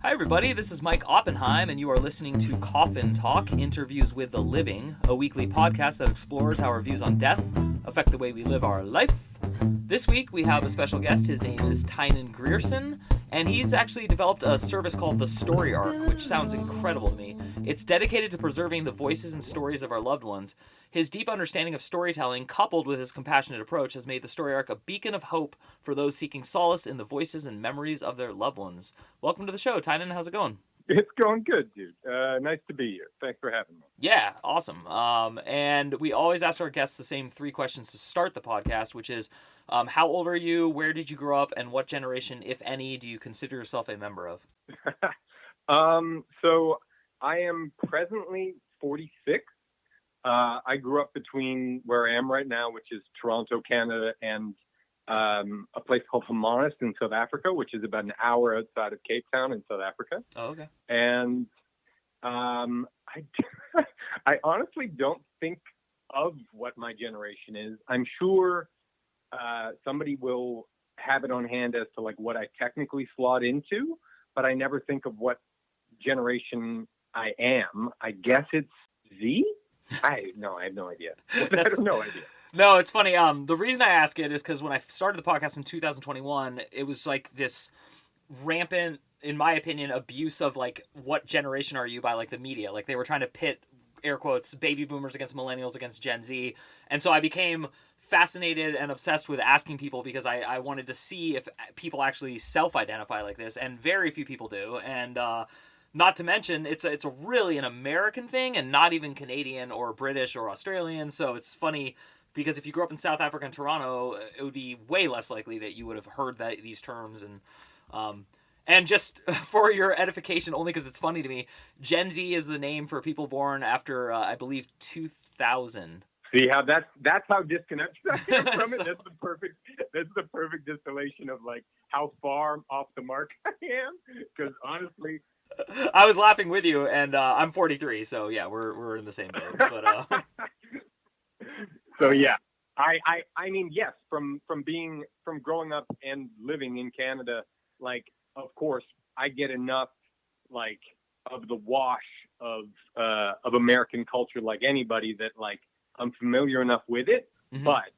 Hi everybody, this is Mike Oppenheim, and you are listening to Coffin Talk, Interviews with the Living, a weekly podcast that explores how our views on death affect the way we live our life. This week we have a special guest. His name is Tynan Grierson, and he's actually developed a service called the Story Arc, which sounds incredible to me. It's dedicated to preserving the voices and stories of our loved ones. His deep understanding of storytelling, coupled with his compassionate approach, has made the Story Arc a beacon of hope for those seeking solace in the voices and memories of their loved ones. Welcome to the show, Tynan. How's it going? It's going good, dude. Nice to be here. Thanks for having me. Yeah, awesome. And we always ask our guests the same three questions to start the podcast, which is, how old are you, where did you grow up, and what generation, if any, do you consider yourself a member of? So I am presently 46. I grew up between where I am right now, which is Toronto, Canada, and a place called Hermanus in South Africa, which is about an hour outside of Cape Town in South Africa. Oh, okay. And I honestly don't think of what my generation is. I'm sure somebody will have it on hand as to like what I technically slot into, but I never think of what generation I am. I guess it's Z? I have no idea. I have no idea. No, it's funny. The reason I ask it is because when I started the podcast in 2021, it was like this rampant, in my opinion, abuse of like, what generation are you by like the media? Like they were trying to pit, air quotes, baby boomers against millennials against Gen Z. And so I became fascinated and obsessed with asking people because I wanted to see if people actually self-identify like this. And very few people do. And, not to mention, it's a really an American thing and not even Canadian or British or Australian. So it's funny because if you grew up in South Africa and Toronto, it would be way less likely that you would have heard these terms. And just for your edification, only because it's funny to me, Gen Z is the name for people born after, I believe, 2000. See how that's how disconnected I am from it. That's the perfect distillation of like how far off the mark I am. Because honestly, I was laughing with you, and I'm 43, so yeah, we're in the same boat. But so yeah, I mean yes, from growing up and living in Canada, like of course I get enough like of the wash of American culture like anybody that like I'm familiar enough with it, mm-hmm. But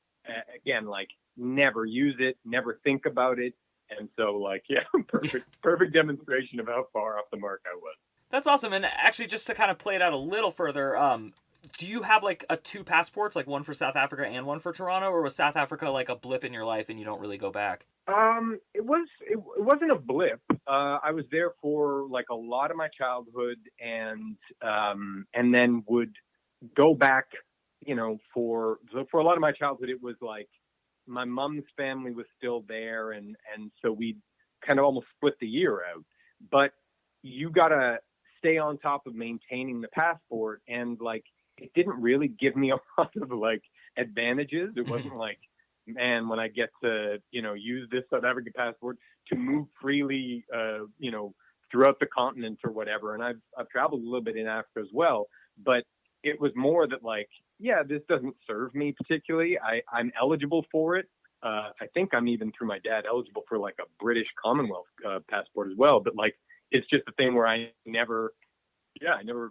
again like never use it, never think about it. And so, like, yeah, perfect demonstration of how far off the mark I was. That's awesome. And actually, just to kind of play it out a little further, do you have, like, two passports, like one for South Africa and one for Toronto? Or was South Africa, like, a blip in your life and you don't really go back? It wasn't a blip. I was there for, like, a lot of my childhood and then would go back, you know, for a lot of my childhood, it was, like, my mom's family was still there, and so we kind of almost split the year out. But you gotta stay on top of maintaining the passport, and like it didn't really give me a lot of like advantages. It wasn't like, man, when I get to use this South African passport to move freely, throughout the continent or whatever. And I've traveled a little bit in Africa as well, but it was more that like, yeah, this doesn't serve me particularly. I'm eligible for it. I think I'm even through my dad eligible for like a British Commonwealth passport as well. But like, it's just a thing where I never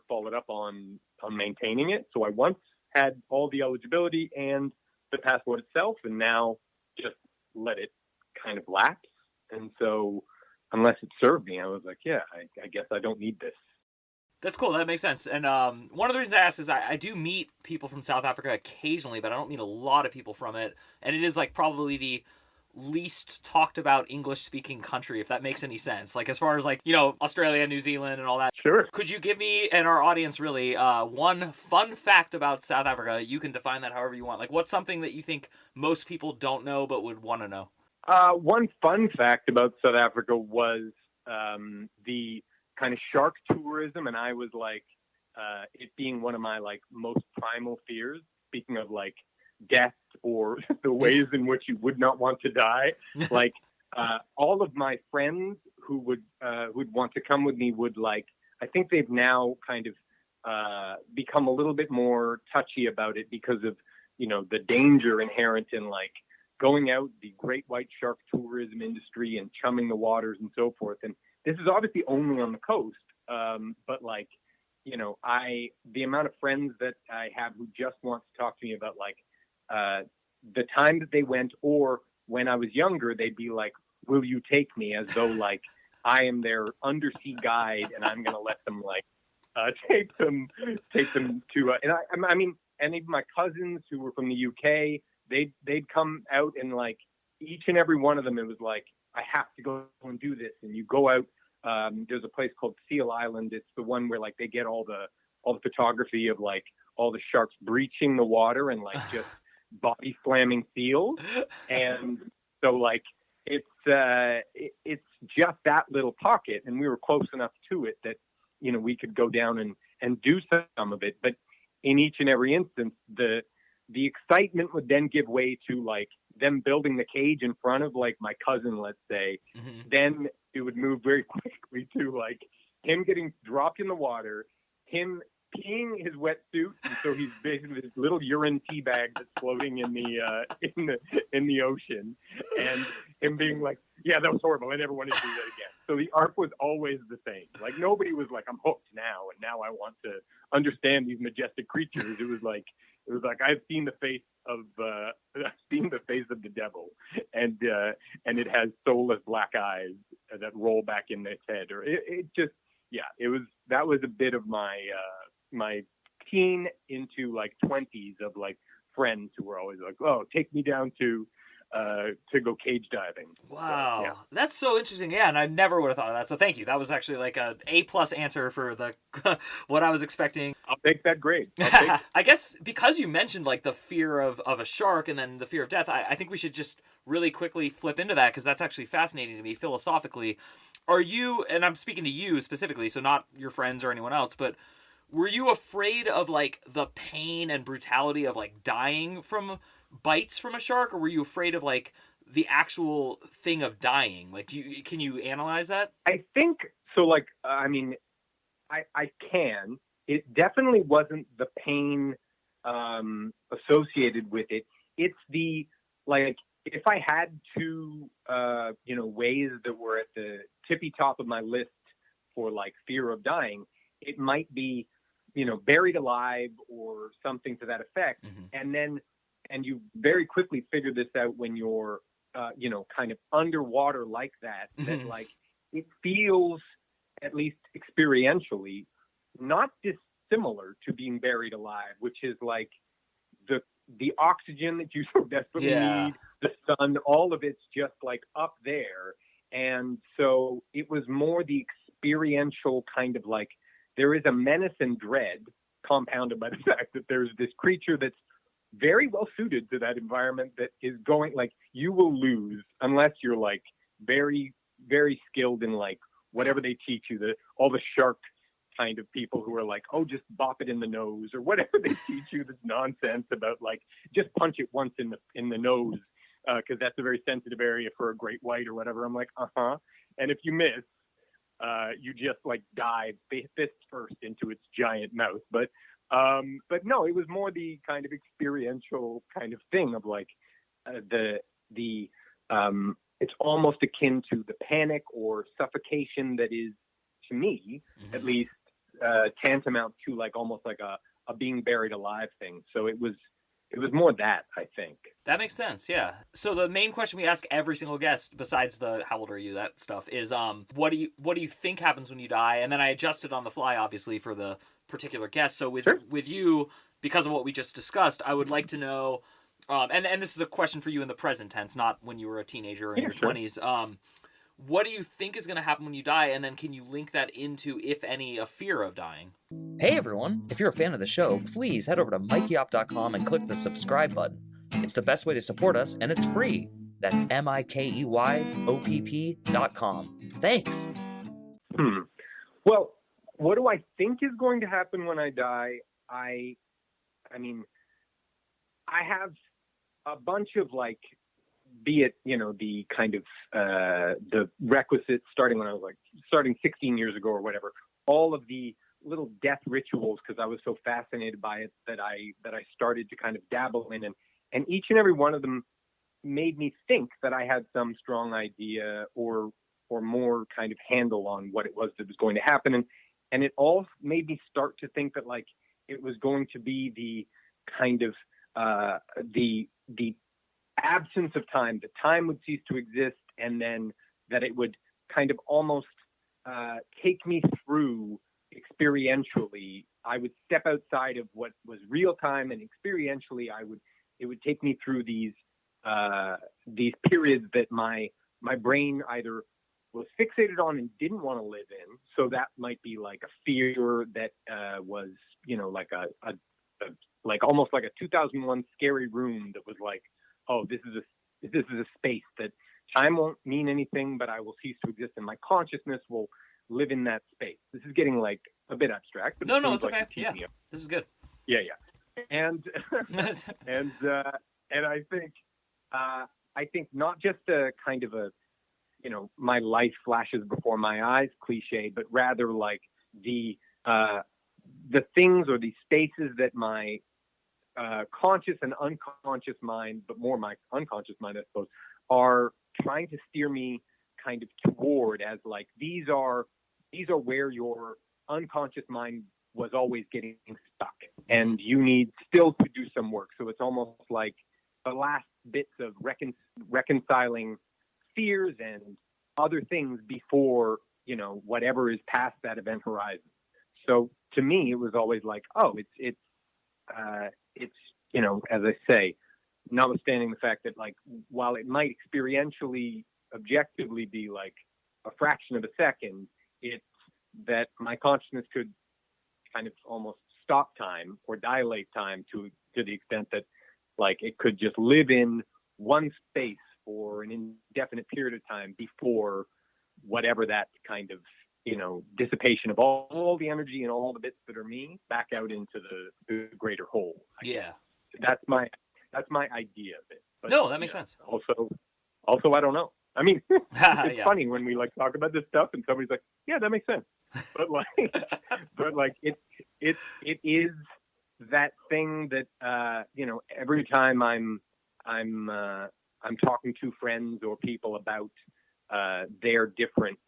followed up on maintaining it. So I once had all the eligibility and the passport itself, and now just let it kind of lapse. And so unless it served me, I was like, yeah, I guess I don't need this. That's cool. That makes sense. And one of the reasons I asked is I do meet people from South Africa occasionally, but I don't meet a lot of people from it. And it is like probably the least talked about English-speaking country, if that makes any sense. Like as far as like, Australia, New Zealand, and all that. Sure. Could you give me and our audience really one fun fact about South Africa? You can define that however you want. Like what's something that you think most people don't know but would want to know? One fun fact about South Africa was the kind of shark tourism, and I was like it being one of my like most primal fears, speaking of like death or the ways in which you would not want to die. Like all of my friends who'd want to come with me would like, I think they've now kind of become a little bit more touchy about it because of the danger inherent in like going out the great white shark tourism industry and chumming the waters and so forth. And this is obviously only on the coast, but like, you know, the amount of friends that I have who just want to talk to me about like the time that they went, or when I was younger, they'd be like, "Will you take me?" As though like I am their undersea guide, and I'm gonna let them like take them to. I mean, and even my cousins who were from the UK, they'd come out, and like each and every one of them, it was like, I have to go and do this. And you go out. There's a place called Seal Island. It's the one where like they get all the photography of like all the sharks breaching the water and like just body slamming seals. And so like it's just that little pocket, and we were close enough to it that, you know, we could go down and do some of it. But in each and every instance, the excitement would then give way to like them building the cage in front of like my cousin, let's say. Mm-hmm. Then it would move very quickly to like him getting dropped in the water, him peeing his wetsuit, and so he's basically this little urine tea bag that's floating in the ocean, and him being like, "Yeah, that was horrible. I never want to do that again." So the arc was always the same. Like nobody was like, "I'm hooked now, and now I want to understand these majestic creatures." It was like I've seen the face of the devil, and it has soulless black eyes that roll back in its head, or it just, yeah, that was a bit of my my teen into like 20s of like friends who were always like, "Oh, take me down to go cage diving." Wow. So, yeah. That's so interesting. Yeah, and I never would have thought of that. So thank you. That was actually like a A+ answer for the what I was expecting. I'll take that grade. I guess because you mentioned like the fear of a shark and then the fear of death, I think we should just really quickly flip into that, because that's actually fascinating to me philosophically. Are you, and I'm speaking to you specifically, so not your friends or anyone else, but were you afraid of like the pain and brutality of like dying from bites from a shark, or were you afraid of like the actual thing of dying? Like, can you analyze that? I think so. Like, I mean, I can. It definitely wasn't the pain associated with it. It's the, like, if I had two, ways that were at the tippy top of my list for like fear of dying, it might be, buried alive or something to that effect. Mm-hmm. And you very quickly figure this out when you're, kind of underwater like that, that like it feels, at least experientially, not dissimilar to being buried alive, which is like the oxygen that you so desperately need, the sun, all of it's just like up there. And so it was more the experiential kind of like, there is a menace and dread compounded by the fact that there's this creature that's very well suited to that environment that is going, like, you will lose unless you're like very, very skilled in like whatever they teach you, all the shark kind of people who are like, "Oh, just bop it in the nose," or whatever they teach you, this nonsense about like, just punch it once in the nose, because that's a very sensitive area for a great white or whatever. I'm like, and if you miss, you just like dive fist first into its giant mouth. But no, it was more the kind of experiential kind of thing of like it's almost akin to the panic or suffocation that is, to me, at least, tantamount to like almost like a being buried alive thing. So it was more that, I think. That makes sense, yeah. So the main question we ask every single guest, besides the how old are you, that stuff, is what do you think happens when you die? And then I adjusted on the fly, obviously, for the particular guest. So with you, because of what we just discussed, I would like to know, and this is a question for you in the present tense, not when you were a teenager or in your 20s. What do you think is going to happen when you die? And then can you link that into, if any, a fear of dying? Hey everyone, if you're a fan of the show, please head over to mikeyop.com and click the subscribe button. It's the best way to support us, and it's free. That's MIKEYOPP.com. Thanks. Well, what do I think is going to happen when I die? I mean, I have a bunch of like, be it, the kind of the requisites starting 16 years ago or whatever, all of the little death rituals, because I was so fascinated by it that I started to kind of dabble in, and each and every one of them made me think that I had some strong idea or or more kind of handle on what it was that was going to happen. And it all made me start to think that like it was going to be the kind of the absence of time, that time would cease to exist, and then that it would kind of almost take me through experientially. I would step outside of what was real time, and experientially it would take me through these periods that my brain either was fixated on and didn't want to live in. So that might be like a fear that was, like a like almost like a 2001 scary room that was like, oh, this is a space that time won't mean anything, but I will cease to exist, and my consciousness will live in that space. This is getting like a bit abstract, but no, it's like okay. Yeah, this is good. Yeah, and and I think not just a kind of a, my life flashes before my eyes cliche, but rather like the things or the spaces that my conscious and unconscious mind, but more my unconscious mind, I suppose, are trying to steer me kind of toward, as like these are where your unconscious mind was always getting stuck, and you need still to do some work. So it's almost like the last bits of reconciling fears and other things before, whatever is past that event horizon. So to me, it was always like, oh, it's as I say, notwithstanding the fact that like, while it might experientially, objectively be like a fraction of a second, it's that my consciousness could kind of almost stop time or dilate time to the extent that like it could just live in one space for an indefinite period of time before whatever that kind of, dissipation of all the energy and all the bits that are me back out into the greater whole. Yeah. That's my idea of it. But, no, that makes sense. Also, I don't know. I mean, it's Yeah. funny when we like talk about this stuff and somebody's like, yeah, that makes sense. But like, it is that thing that, every time I'm talking to friends or people about their different,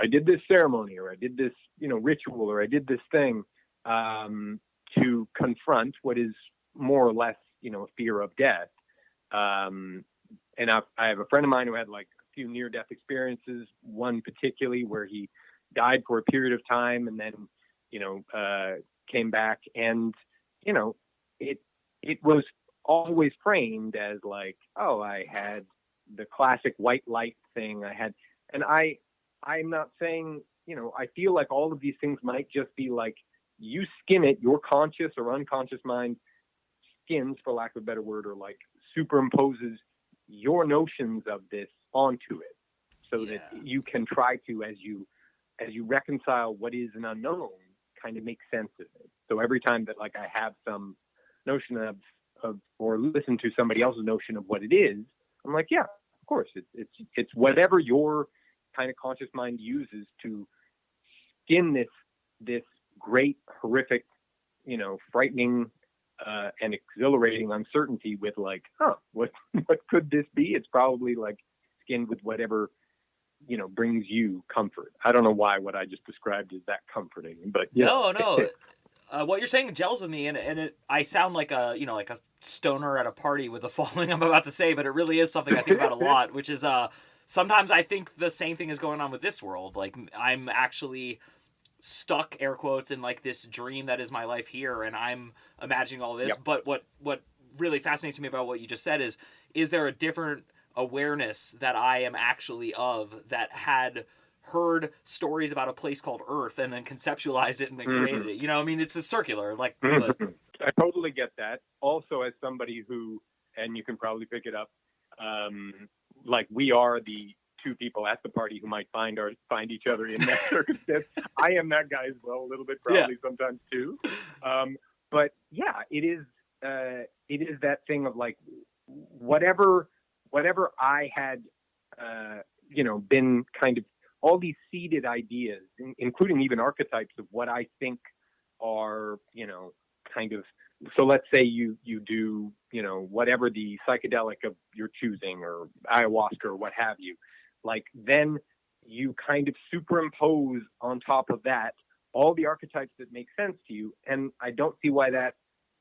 I did this ceremony, or I did this, ritual, or I did this thing, to confront what is more or less, fear of death. And I have a friend of mine who had like a few near-death experiences, one particularly where he died for a period of time and then, came back, and, it was always framed as like, oh, I had the classic white light thing. I'm not saying, I feel like all of these things might just be like, you skin it, your conscious or unconscious mind skins, for lack of a better word, or like superimposes your notions of this onto it, so that you can try to, as you reconcile what is an unknown, kind of make sense of it. So every time that like I have some notion of or listen to somebody else's notion of what it is, I'm like, yeah, of course, it's whatever your kind of conscious mind uses to skin this great, horrific, frightening and exhilarating uncertainty with like, what could this be? It's probably like skinned with whatever, brings you comfort. I don't know why what I just described is that comforting, but no. What you're saying gels with me, and I sound like a stoner at a party with the following I'm about to say, but it really is something I think about a lot, which is sometimes I think the same thing is going on with this world. Like I'm actually stuck, air quotes, in like this dream that is my life here, and I'm imagining all this. Yep. But what really fascinates me about what you just said is there a different awareness that I am actually of, that had heard stories about a place called Earth and then conceptualized it and then created it. I mean, it's a circular, like, but... I totally get that. Also, as somebody who, and you can probably pick it up, like we are the two people at the party who might find each other in that circumstance. I am that guy as well, a little bit, probably sometimes too. But yeah, it is that thing of like, whatever I had, been kind of all these seeded ideas, including even archetypes of what I think are, kind of, so let's say you do, whatever the psychedelic of your choosing, or ayahuasca or what have you, like then you kind of superimpose on top of that all the archetypes that make sense to you. And I don't see why that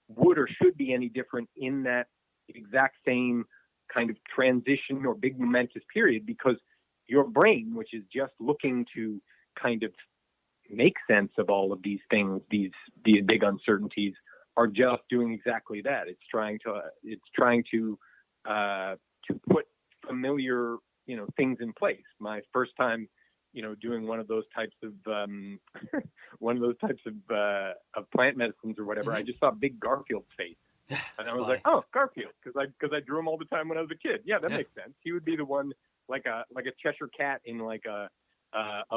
would or should be any different in that exact same kind of transition or big momentous period, because your brain, which is just looking to kind of make sense of all of these things, these big uncertainties, are just doing exactly that. It's trying to put familiar, things in place. My first time, doing one of those types of plant medicines or whatever, I just saw Big Garfield's face, and I was like, oh, Garfield, because I drew him all the time when I was a kid. Yeah, that makes sense. He would be the one, like a Cheshire cat in like a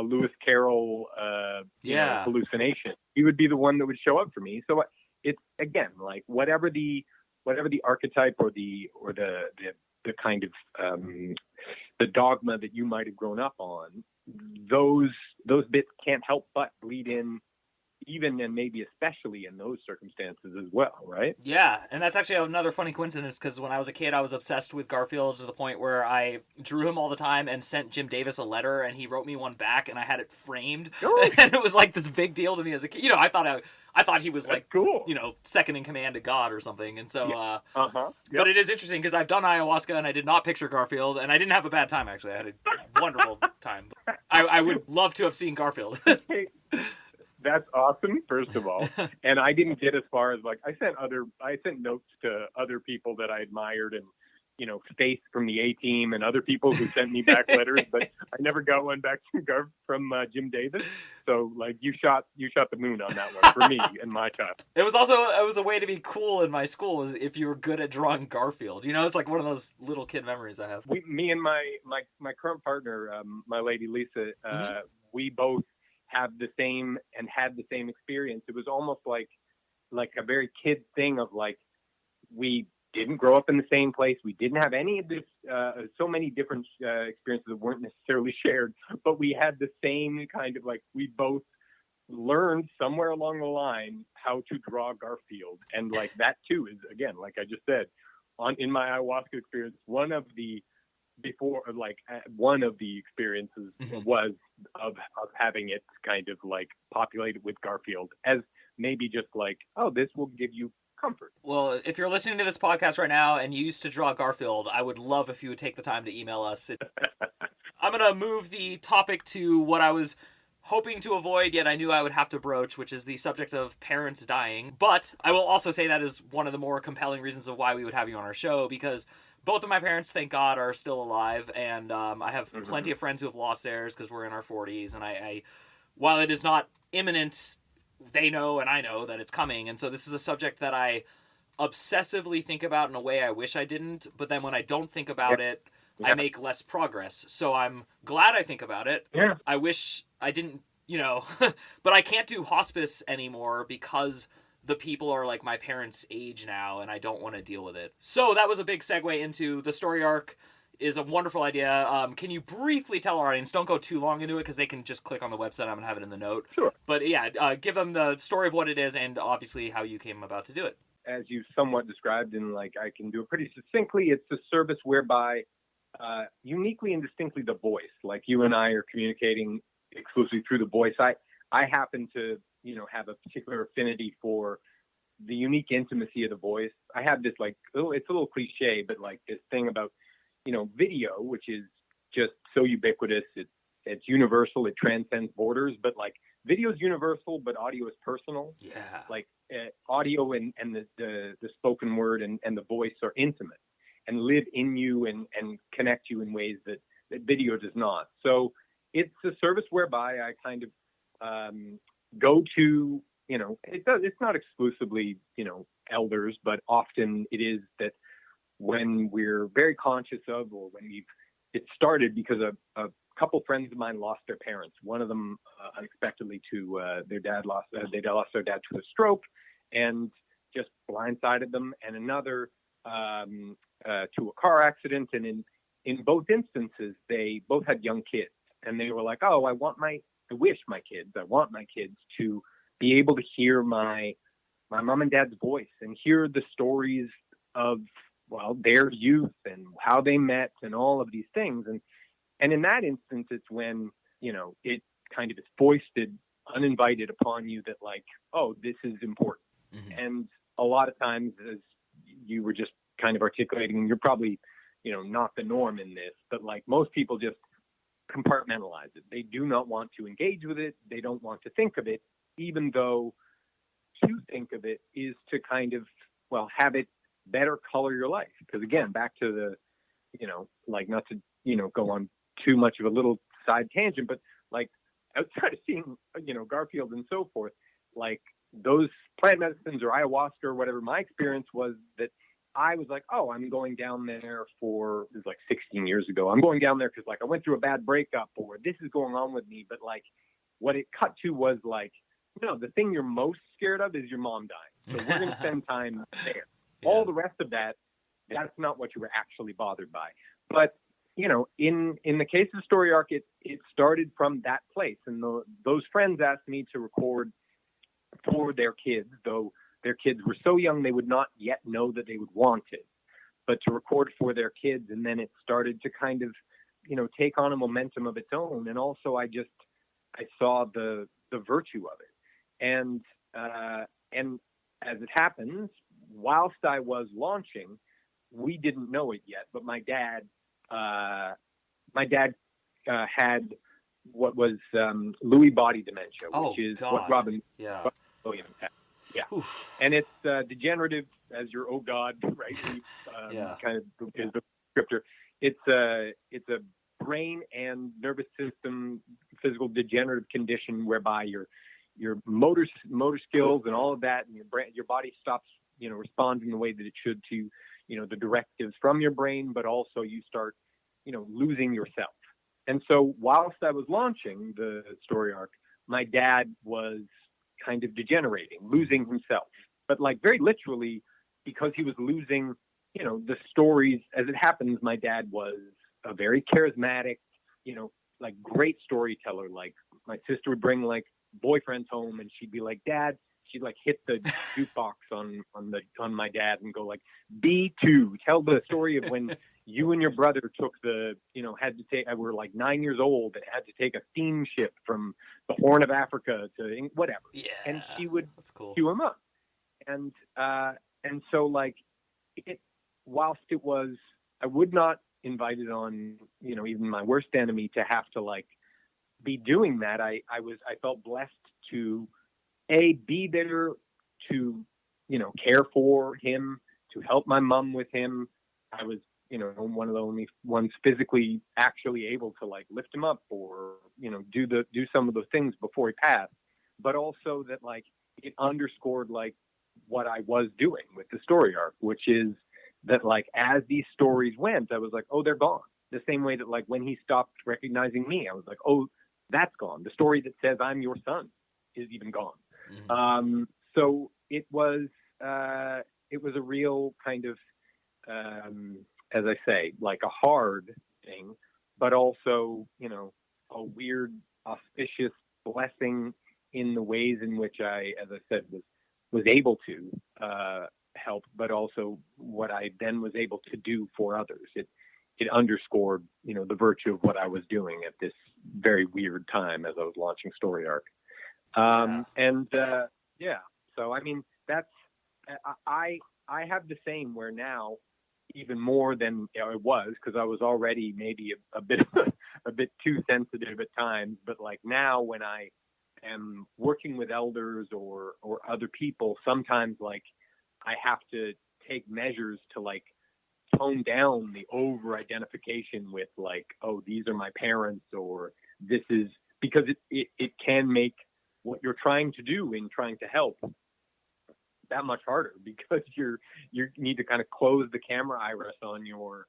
Lewis Carroll hallucination. He would be the one that would show up for me. So it's, again, like whatever the archetype or the kind of the dogma that you might have grown up on, those bits can't help but bleed in, even and maybe especially in those circumstances as well, right? Yeah, and that's actually another funny coincidence, because when I was a kid, I was obsessed with Garfield to the point where I drew him all the time and sent Jim Davis a letter, and he wrote me one back, and I had it framed, and it was like this big deal to me as a kid. I thought he was like, cool, second in command to God or something, and so. Yep. But it is interesting because I've done ayahuasca and I did not picture Garfield, and I didn't have a bad time actually. I had a wonderful time. I would love to have seen Garfield. That's awesome, first of all. And I didn't get as far as like, I sent notes to other people that I admired, and, Faith from the A-Team and other people who sent me back letters, but I never got one back from Jim Davis. So like you shot the moon on that one for me and my child. It was a way to be cool in my school, is if you were good at drawing Garfield. It's like one of those little kid memories I have. Me and my current partner, my lady Lisa, we both have the same and had the same experience. It was almost like a very kid thing of like, we didn't grow up in the same place. We didn't have any of this, so many different experiences that weren't necessarily shared, but we had the same kind of like, we both learned somewhere along the line how to draw Garfield. And like that too is, again, like I just said, in my ayahuasca experience, one of the experiences was of having it kind of like populated with Garfield as maybe just like, oh, this will give you comfort. Well, if you're listening to this podcast right now and you used to draw Garfield, I would love if you would take the time to email us. I'm going to move the topic to what I was hoping to avoid, yet I knew I would have to broach, which is the subject of parents dying. But I will also say that is one of the more compelling reasons of why we would have you on our show, because both of my parents, thank God, are still alive, and I have plenty of friends who have lost theirs because we're in our 40s, and I while it is not imminent, they know and I know that it's coming, and so this is a subject that I obsessively think about in a way I wish I didn't, but then when I don't think about it, I make less progress. So I'm glad I think about it. Yeah. I wish I didn't, but I can't do hospice anymore because the people are like my parents' age now, and I don't want to deal with it. So that was a big segue into the story arc. Is a wonderful idea. Can you briefly tell our audience, don't go too long into it because they can just click on the website. I'm going to have it in the note. Sure. But yeah, give them the story of what it is and obviously how you came about to do it. As you somewhat described, and like I can do it pretty succinctly, it's a service whereby uniquely and distinctly the voice, like you and I are communicating exclusively through the voice. I happen to, have a particular affinity for the unique intimacy of the voice. I have this like, it's a little cliche, but like this thing about, video, which is just so ubiquitous. It's universal. It transcends borders, but like video is universal, but audio is personal. Yeah. Like audio and the spoken word and the voice are intimate and live in you and connect you in ways that video does not. So it's a service whereby I kind of go to, it's not exclusively, elders, but often it is that when we're very conscious of, or when it started because a couple friends of mine lost their parents. One of them unexpectedly to their dad lost their dad to a stroke and just blindsided them, and another to a car accident. And in both instances, they both had young kids, and they were like, "Oh, I want my kids to be able to hear my mom and dad's voice and hear the stories of, well, their youth and how they met and all of these things." And And in that instance, it's when, it kind of is foisted, uninvited upon you that like, oh, this is important. Mm-hmm. And a lot of times, as you were just kind of articulating, and you're probably, not the norm in this, but like most people just compartmentalize it. They do not want to engage with it. They don't want to think of it, even though to think of it is to kind of, have it better color your life. Because again, back to the, like not to, go on too much of a little side tangent, but like outside of seeing, Garfield and so forth, like those plant medicines or ayahuasca or whatever, my experience was that I was like, oh, I'm going down there for, it was like 16 years ago. I'm going down there because like I went through a bad breakup or this is going on with me. But like what it cut to was like, no, the thing you're most scared of is your mom dying. So we're going to spend time there. Yeah. All the rest of that, that's not what you were actually bothered by. But, in the case of Story Arc, it started from that place. And those friends asked me to record for their kids, though their kids were so young they would not yet know that they would want it, but to record for their kids. And then it started to kind of, take on a momentum of its own. And also I saw the virtue of it. And as it happens, whilst I was launching, we didn't know it yet, but my dad had what was Lewy body dementia, which is what Robin Williams had. Yeah. Oof. And it's degenerative as your, oh God, right? Kind of is the descriptor. It's a brain and nervous system physical degenerative condition whereby your motor skills and all of that, and your body stops, responding the way that it should to, the directives from your brain, but also you start, losing yourself. And so whilst I was launching the Story Arc, my dad was kind of degenerating, losing himself, but like very literally, because he was losing, the stories as it happens. My dad was a very charismatic, like great storyteller. Like my sister would bring like boyfriends home and she'd be like, Dad, she'd like hit the jukebox on my dad and go like, B2, tell the story of when you and your brother took had to take, we're like 9 years old and had to take a steamship from the Horn of Africa to whatever. Yeah. And she would cool. cue him up. And so like whilst it was, I would not invite it on, even my worst enemy to have to like be doing that. I felt blessed to be there to, care for him, to help my mom with him. I was, one of the only ones physically actually able to like lift him up or, do some of those things before he passed, but also that like it underscored like what I was doing with the Story Arc, which is that like, as these stories went, I was like, oh, they're gone. The same way that like when he stopped recognizing me, I was like, oh, that's gone. The story that says I'm your son is even gone. Mm-hmm. So it was a real kind of, as I say, like a hard thing, but also, a weird, auspicious blessing in the ways in which I, as I said, was able to help, but also what I then was able to do for others. It underscored, the virtue of what I was doing at this very weird time as I was launching Story Arc. So I mean, that's, I have the same where now, even more than it was, because I was already maybe a bit too sensitive at times, but like now when I am working with elders or other people, sometimes like I have to take measures to like tone down the over identification with like, oh, these are my parents, or this is, because it can make what you're trying to do in trying to help that much harder, because you need to kind of close the camera iris on your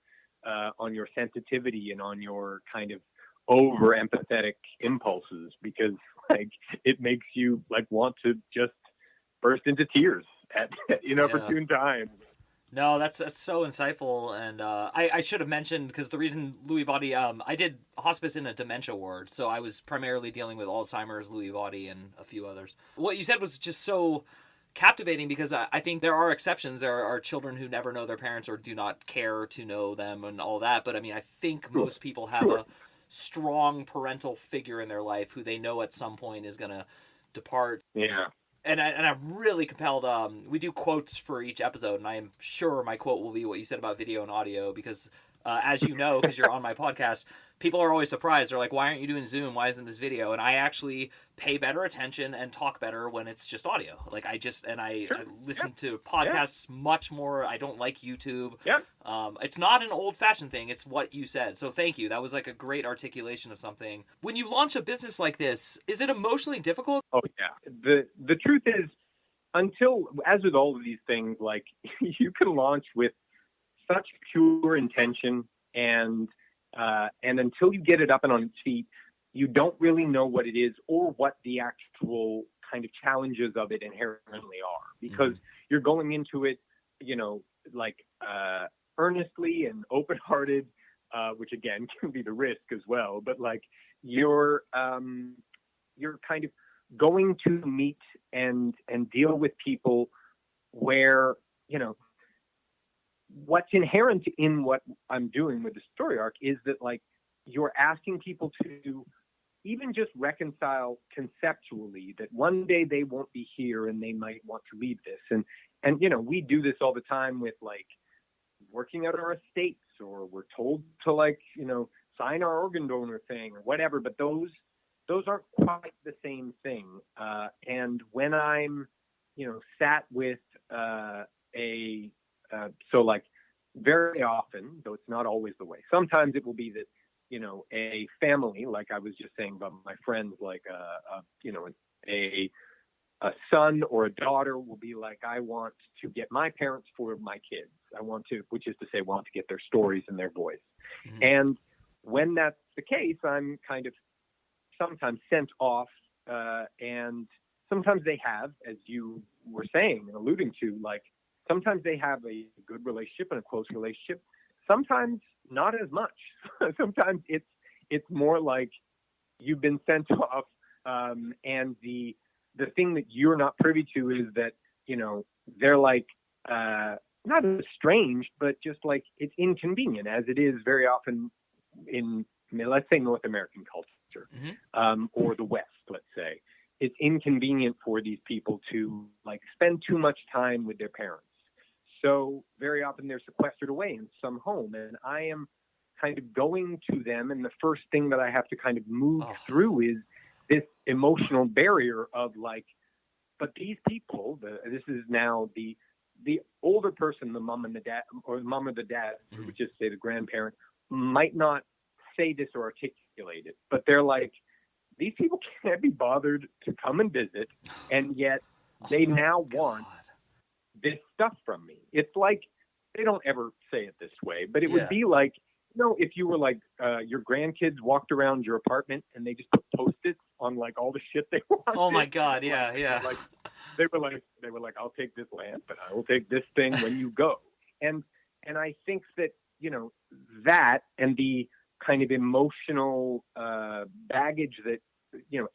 sensitivity and on your kind of over empathetic impulses, because like it makes you like want to just burst into tears at inopportune times. No, that's so insightful, and I should have mentioned, because the reason Lewy body, I did hospice in a dementia ward, so I was primarily dealing with Alzheimer's, Lewy body, and a few others. What you said was just so captivating, because I think there are exceptions. There are children who never know their parents or do not care to know them and all that, but I mean, I think most people have strong parental figure in their life who they know at some point is going to depart. Yeah. And I'm really compelled. We do quotes for each episode, and I am sure my quote will be what you said about video and audio because, as you know, because you're on my podcast, people are always surprised. They're like, "Why aren't you doing Zoom? Why isn't this video?" And I actually pay better attention and talk better when it's just audio. Like I listen to podcasts much more. I don't like YouTube. Yeah. It's not an old-fashioned thing. It's what you said. So thank you. That was like a great articulation of something. When you launch a business like this, is it emotionally difficult? Oh yeah. The truth is, as with all of these things, like you can launch with such pure intention, and until you get it up and on its feet, you don't really know what it is or what the actual kind of challenges of it inherently are, because you're going into it, like earnestly and open-hearted, which again can be the risk as well. But like you're kind of going to meet and deal with people where, what's inherent in what I'm doing with the story arc is that like you're asking people to even just reconcile conceptually that one day they won't be here and they might want to leave this. And we do this all the time with like working out our estates, or we're told to like, sign our organ donor thing or whatever, but those aren't quite the same thing. And when I'm, sat with so like very often, though it's not always the way, sometimes it will be that, a family, like I was just saying about my friends, like, a son or a daughter will be like, I want to get my parents for my kids. Want to get their stories in their voice. Mm-hmm. And when that's the case, I'm kind of sometimes sent off, and sometimes they have, as you were saying and alluding to, like sometimes they have a good relationship and a close relationship. Sometimes not as much. Sometimes it's more like you've been sent off, and the thing that you're not privy to is that they're like not estranged, but just like it's inconvenient, as it is very often in, let's say, North American culture, or the West, let's say. It's inconvenient for these people to like spend too much time with their parents. So very often they're sequestered away in some home, and I am kind of going to them, and the first thing that I have to kind of move through is this emotional barrier of like, but these people, this is now the older person, the mom and the dad, or the mom or the dad, or would just say the grandparent, might not say this or articulate it, but they're like, these people can't be bothered to come and visit, and yet they now want this stuff from me. It's like, they don't ever say it this way, but it would be like, if you were like, your grandkids walked around your apartment and they just put Post-its on like all the shit they wanted. Oh my God. Yeah. Like, they were like, I'll take this lamp and I will take this thing when you go. And I think that, that and the kind of emotional baggage that,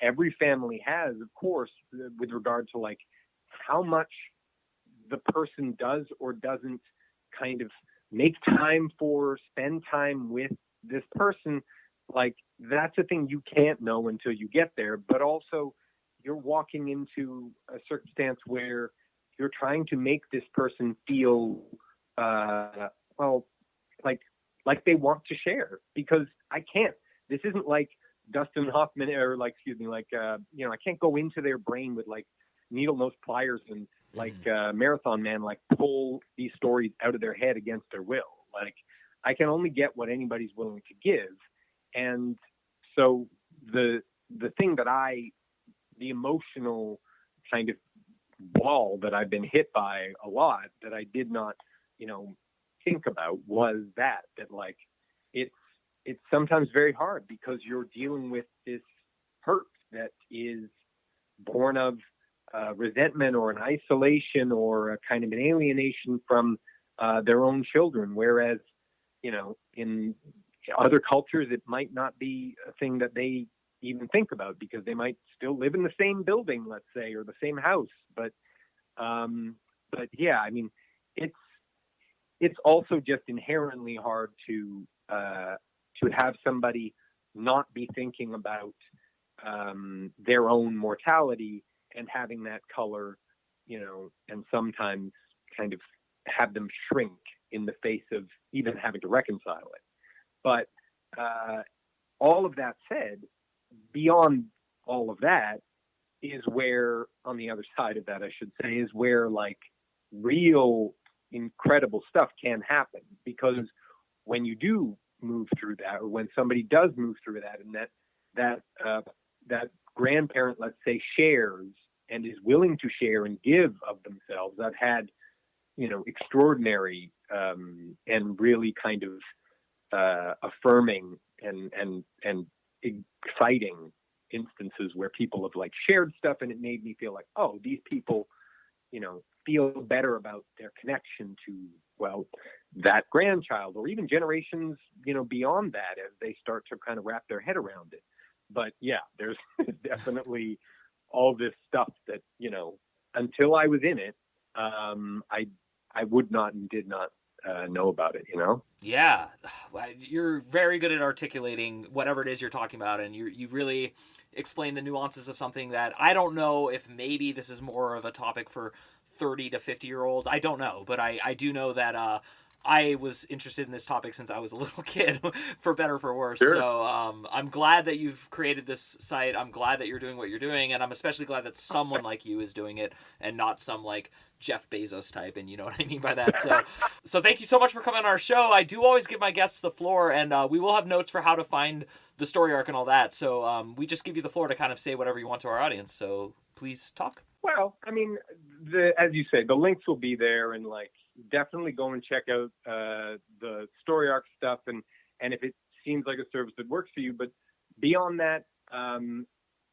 every family has, of course, with regard to like how much the person does or doesn't kind of make time for, spend time with this person, like that's a thing you can't know until you get there. But also you're walking into a circumstance where you're trying to make this person feel, like they want to share, because I can't. This isn't like Dustin Hoffman or like, I can't go into their brain with like needle nose pliers and like Marathon Man, like pull these stories out of their head against their will. Like I can only get what anybody's willing to give. And so the thing that the emotional kind of wall that I've been hit by a lot that I did not, think about was that like it's sometimes very hard because you're dealing with this hurt that is born of resentment or an isolation or a kind of an alienation from their own children. Whereas, in other cultures, it might not be a thing that they even think about because they might still live in the same building, let's say, or the same house. But yeah, I mean, it's also just inherently hard to have somebody not be thinking about their own mortality and having that color, and sometimes kind of have them shrink in the face of even having to reconcile it. But all of that said, beyond all of that is where, on the other side of that, I should say, is where like real incredible stuff can happen. Because when you do move through that, or when somebody does move through that, and that grandparent, let's say, shares and is willing to share and give of themselves, I've had, extraordinary and really kind of affirming and exciting instances where people have like shared stuff, and it made me feel like, oh, these people, feel better about their connection to, well, that grandchild, or even generations, beyond that, as they start to kind of wrap their head around it. But yeah, there's definitely all this stuff that, until I was in it, I would not and did not know about it, Yeah, you're very good at articulating whatever it is you're talking about, and you really explain the nuances of something that I don't know if maybe this is more of a topic for 30 to 50-year-olds. I don't know, but I do know that I was interested in this topic since I was a little kid, for better or for worse. Sure. So I'm glad that you've created this site. I'm glad that you're doing what you're doing, and I'm especially glad that someone like you is doing it and not some like Jeff Bezos type, and you know what I mean by that. So thank you so much for coming on our show. I do always give my guests the floor, and we will have notes for how to find the story arc and all that. So we just give you the floor to kind of say whatever you want to our audience. So please talk. Well, I mean, as you say, the links will be there, and like definitely go and check out the story arc stuff, and if it seems like a service that works for you. But beyond that,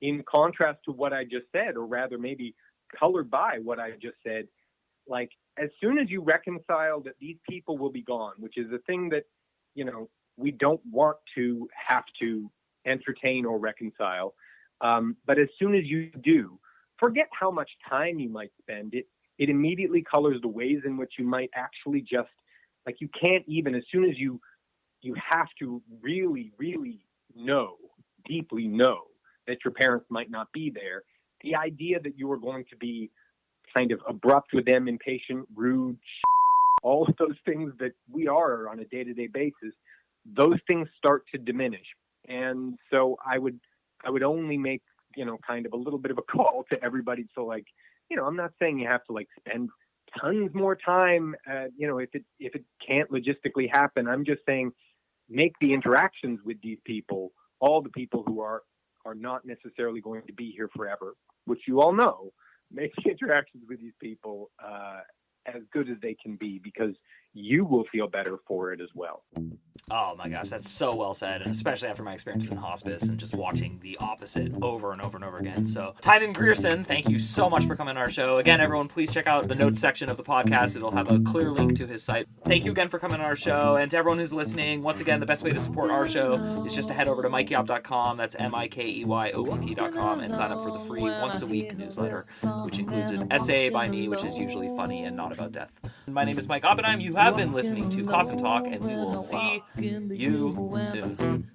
in contrast to what I just said, or rather maybe colored by what I just said, like as soon as you reconcile that these people will be gone, which is a thing that, we don't want to have to entertain or reconcile. But as soon as you do, forget how much time you might spend. It immediately colors the ways in which you might actually just, like, you can't even, as soon as you have to really, really deeply know that your parents might not be there, the idea that you are going to be kind of abrupt with them, impatient, rude, all of those things that we are on a day-to-day basis, those things start to diminish. And so I would only make, kind of a little bit of a call to everybody. So like, I'm not saying you have to like spend tons more time, if it can't logistically happen. I'm just saying make the interactions with these people, all the people who are not necessarily going to be here forever, which you all know, make the interactions with these people as good as they can be, because you will feel better for it as well. Oh my gosh, that's so well said, and especially after my experiences in hospice and just watching the opposite over and over and over again. So, Tynan Grierson, thank you so much for coming on our show. Again, everyone, please check out the notes section of the podcast. It'll have a clear link to his site. Thank you again for coming on our show, and to everyone who's listening, once again, the best way to support our show is just to head over to MikeyOp.com, that's MikeyOpp.com, and sign up for the free once-a-week newsletter, which includes an essay by me, which is usually funny and not about death. My name is Mike Oppenheim. You have been listening to Coffin Talk, and we will see you soon.